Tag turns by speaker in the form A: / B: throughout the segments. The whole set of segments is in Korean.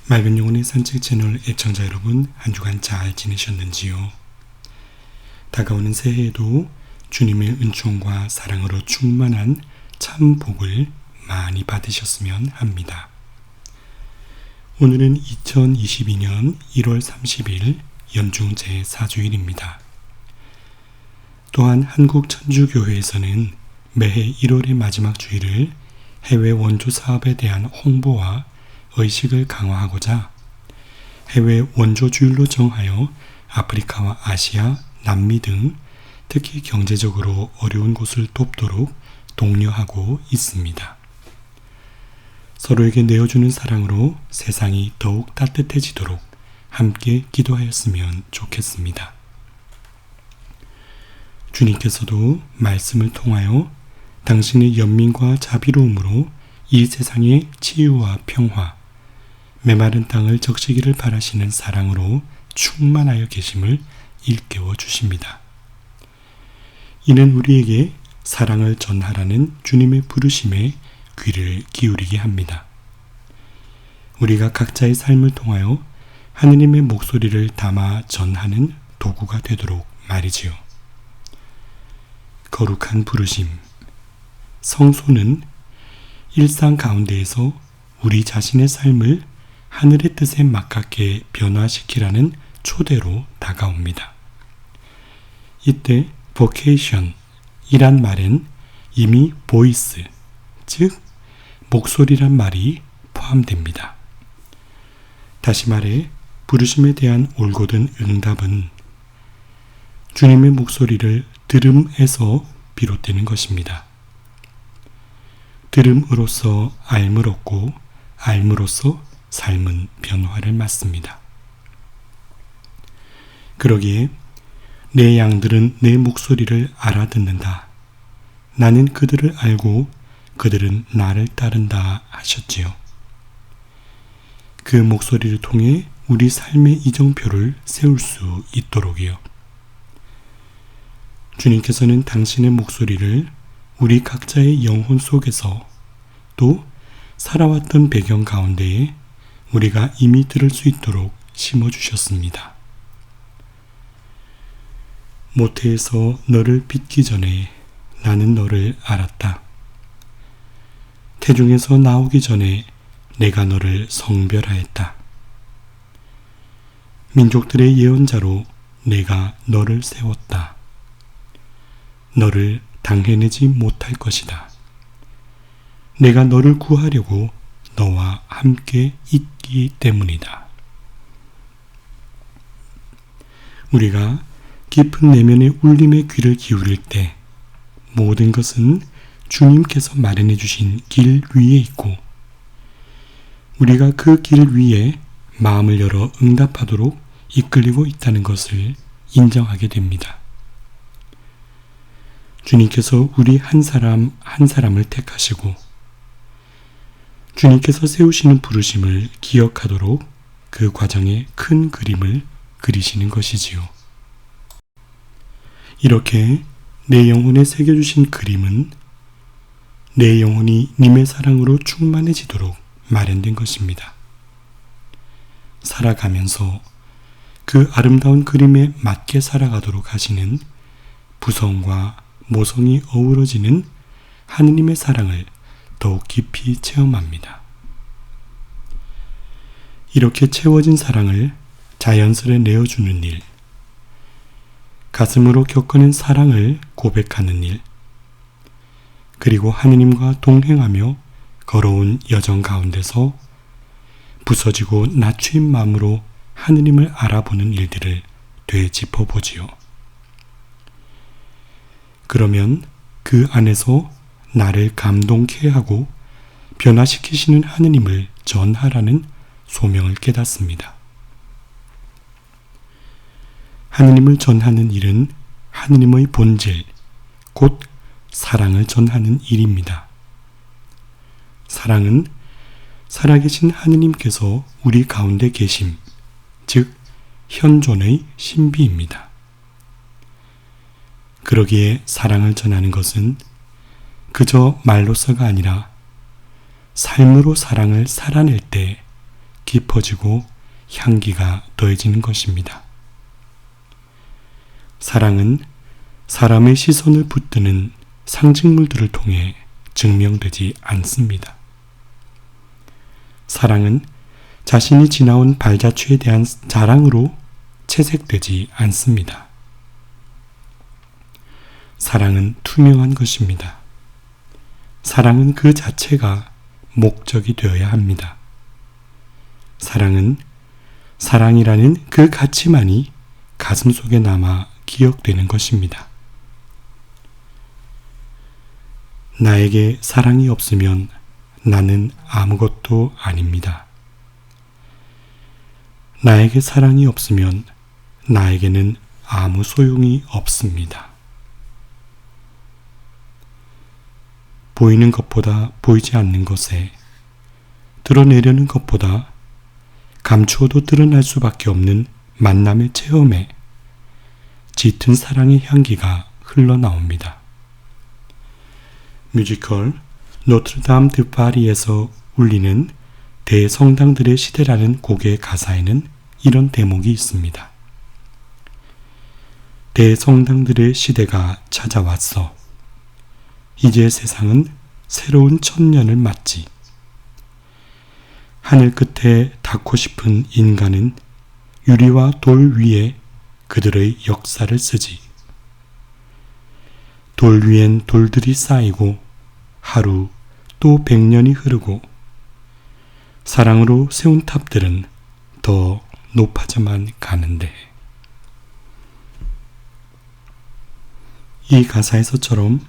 A: 맑은 영혼의 산책 채널 애청자 여러분, 한 주간 잘 지내셨는지요? 다가오는 새해에도 주님의 은총과 사랑으로 충만한 참 복을 많이 받으셨으면 합니다. 오늘은 2022년 1월 30일 연중 제4주일입니다. 또한 한국천주교회에서는 매해 1월의 마지막 주일을 해외 원조 사업에 대한 홍보와 의식을 강화하고자 해외 원조 주일로 정하여 아프리카와 아시아, 남미 등 특히 경제적으로 어려운 곳을 돕도록 독려하고 있습니다. 서로에게 내어주는 사랑으로 세상이 더욱 따뜻해지도록 함께 기도하였으면 좋겠습니다. 주님께서도 말씀을 통하여 당신의 연민과 자비로움으로 이 세상의 치유와 평화, 메마른 땅을 적시기를 바라시는 사랑으로 충만하여 계심을 일깨워 주십니다. 이는 우리에게 사랑을 전하라는 주님의 부르심에 귀를 기울이게 합니다. 우리가 각자의 삶을 통하여 하느님의 목소리를 담아 전하는 도구가 되도록 말이지요. 거룩한 부르심. 성소는 일상 가운데에서 우리 자신의 삶을 하늘의 뜻에 맞게 변화시키라는 초대로 다가옵니다. 이때 vocation 이란 말엔 이미 voice, 즉 목소리란 말이 포함됩니다. 다시 말해 부르심에 대한 올곧은 응답은 주님의 목소리를 들음에서 비롯되는 것입니다. 들음으로써 알물 얻고 알므로써 삶은 변화를 맞습니다. 그러기에 내 양들은 내 목소리를 알아듣는다. 나는 그들을 알고 그들은 나를 따른다 하셨지요. 그 목소리를 통해 우리 삶의 이정표를 세울 수 있도록이요. 주님께서는 당신의 목소리를 우리 각자의 영혼 속에서 또 살아왔던 배경 가운데에 우리가 이미 들을 수 있도록 심어주셨습니다. 모태에서 너를 빚기 전에 나는 너를 알았다. 태중에서 나오기 전에 내가 너를 성별하였다. 민족들의 예언자로 내가 너를 세웠다. 너를 당해내지 못할 것이다. 내가 너를 구하려고 너와 함께 있기 때문이다. 우리가 깊은 내면의 울림에 귀를 기울일 때 모든 것은 주님께서 마련해 주신 길 위에 있고 우리가 그 길 위에 마음을 열어 응답하도록 이끌리고 있다는 것을 인정하게 됩니다. 주님께서 우리 한 사람 한 사람을 택하시고 주님께서 세우시는 부르심을 기억하도록 그 과정의 큰 그림을 그리시는 것이지요. 이렇게 내 영혼에 새겨주신 그림은 내 영혼이 님의 사랑으로 충만해지도록 마련된 것입니다. 살아가면서 그 아름다운 그림에 맞게 살아가도록 하시는 부성과 모성이 어우러지는 하느님의 사랑을 더욱 깊이 체험합니다. 이렇게 채워진 사랑을 자연스레 내어주는 일, 가슴으로 겪어낸 사랑을 고백하는 일, 그리고 하느님과 동행하며 걸어온 여정 가운데서 부서지고 낮추인 마음으로 하느님을 알아보는 일들을 되짚어보지요. 그러면 그 안에서 나를 감동케 하고 변화시키시는 하느님을 전하라는 소명을 깨닫습니다. 하느님을 전하는 일은 하느님의 본질, 곧 사랑을 전하는 일입니다. 사랑은 살아계신 하느님께서 우리 가운데 계심, 즉 현존의 신비입니다. 그러기에 사랑을 전하는 것은 그저 말로서가 아니라 삶으로 사랑을 살아낼 때 깊어지고 향기가 더해지는 것입니다. 사랑은 사람의 시선을 붙드는 상징물들을 통해 증명되지 않습니다. 사랑은 자신이 지나온 발자취에 대한 자랑으로 채색되지 않습니다. 사랑은 투명한 것입니다. 사랑은 그 자체가 목적이 되어야 합니다. 사랑은 사랑이라는 그 가치만이 가슴속에 남아 기억되는 것입니다. 나에게 사랑이 없으면 나는 아무것도 아닙니다. 나에게 사랑이 없으면 나에게는 아무 소용이 없습니다. 보이는 것보다 보이지 않는 것에, 드러내려는 것보다 감추어도 드러날 수밖에 없는 만남의 체험에 짙은 사랑의 향기가 흘러나옵니다. 뮤지컬 노트르담 드 파리에서 울리는 대성당들의 시대라는 곡의 가사에는 이런 대목이 있습니다. 대성당들의 시대가 찾아왔어. 이제 세상은 새로운 천년을 맞지. 하늘 끝에 닿고 싶은 인간은 유리와 돌 위에 그들의 역사를 쓰지. 돌 위엔 돌들이 쌓이고 하루 또 100년이 흐르고 사랑으로 세운 탑들은 더 높아져만 가는데. 이 가사에서처럼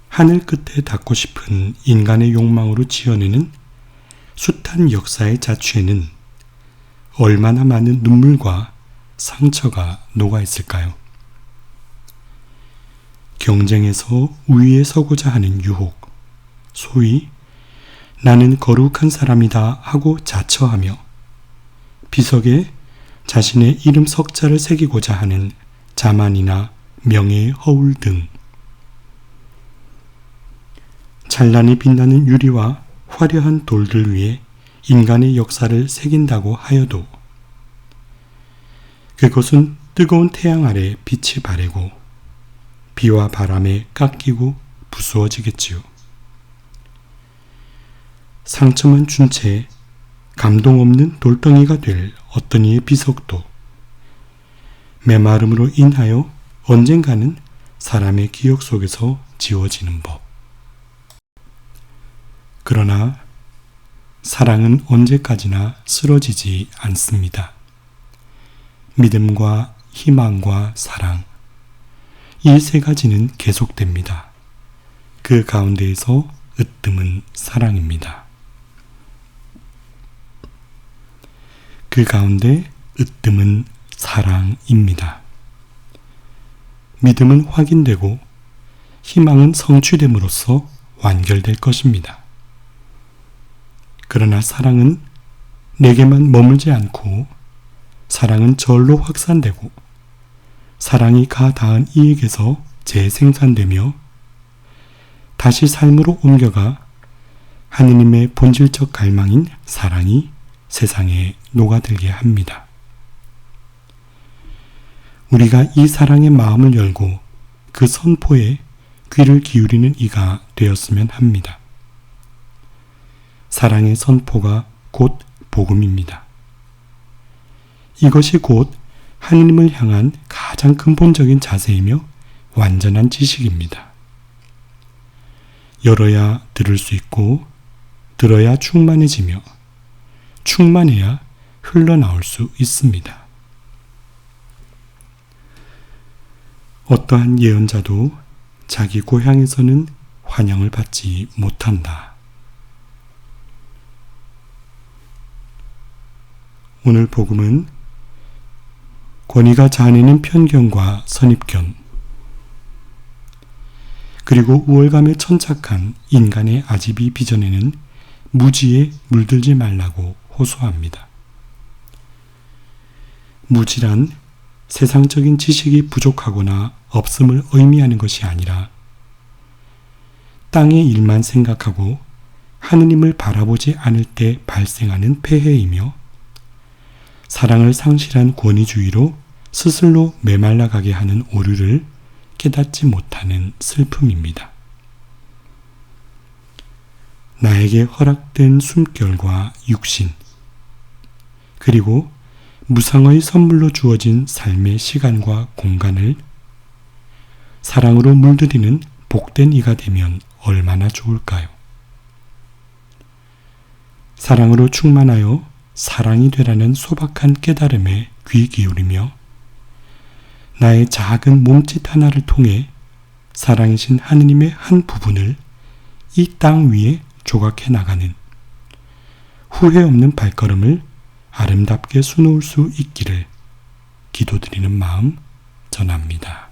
A: 하늘 끝에 닿고 싶은 인간의 욕망으로 지어내는 숱한 역사의 자취에는 얼마나 많은 눈물과 상처가 녹아 있을까요? 경쟁에서 우위에 서고자 하는 유혹, 소위 나는 거룩한 사람이다 하고 자처하며 비석에 자신의 이름 석자를 새기고자 하는 자만이나 명예의 허울 등 찬란히 빛나는 유리와 화려한 돌들 위에 인간의 역사를 새긴다고 하여도 그것은 뜨거운 태양 아래 빛이 바래고 비와 바람에 깎이고 부수어지겠지요. 상처만 준 채 감동 없는 돌덩이가 될 어떤 이의 비석도 메마름으로 인하여 언젠가는 사람의 기억 속에서 지워지는 법. 그러나 사랑은 언제까지나 쓰러지지 않습니다. 믿음과 희망과 사랑, 이 세 가지는 계속됩니다. 그 가운데에서 으뜸은 사랑입니다. 그 가운데 으뜸은 사랑입니다. 믿음은 확인되고 희망은 성취됨으로써 완결될 것입니다. 그러나 사랑은 내게만 머물지 않고 사랑은 저절로 확산되고 사랑이 가 닿은 이에게서 재생산되며 다시 삶으로 옮겨가 하느님의 본질적 갈망인 사랑이 세상에 녹아들게 합니다. 우리가 이 사랑의 마음을 열고 그 선포에 귀를 기울이는 이가 되었으면 합니다. 사랑의 선포가 곧 복음입니다. 이것이 곧 하느님을 향한 가장 근본적인 자세이며 완전한 지식입니다. 열어야 들을 수 있고 들어야 충만해지며 충만해야 흘러나올 수 있습니다. 어떠한 예언자도 자기 고향에서는 환영을 받지 못한다. 오늘 복음은 권위가 자아내는 편견과 선입견, 그리고 우월감에 천착한 인간의 아집이 빚어내는 무지에 물들지 말라고 호소합니다. 무지란 세상적인 지식이 부족하거나 없음을 의미하는 것이 아니라 땅의 일만 생각하고 하느님을 바라보지 않을 때 발생하는 폐해이며 사랑을 상실한 권위주의로 스스로 메말라가게 하는 오류를 깨닫지 못하는 슬픔입니다. 나에게 허락된 숨결과 육신, 그리고 무상의 선물로 주어진 삶의 시간과 공간을 사랑으로 물들이는 복된 이가 되면 얼마나 좋을까요? 사랑으로 충만하여 사랑이 되라는 소박한 깨달음에 귀 기울이며 나의 작은 몸짓 하나를 통해 사랑이신 하느님의 한 부분을 이 땅 위에 조각해 나가는 후회 없는 발걸음을 아름답게 수놓을 수 있기를 기도드리는 마음 전합니다.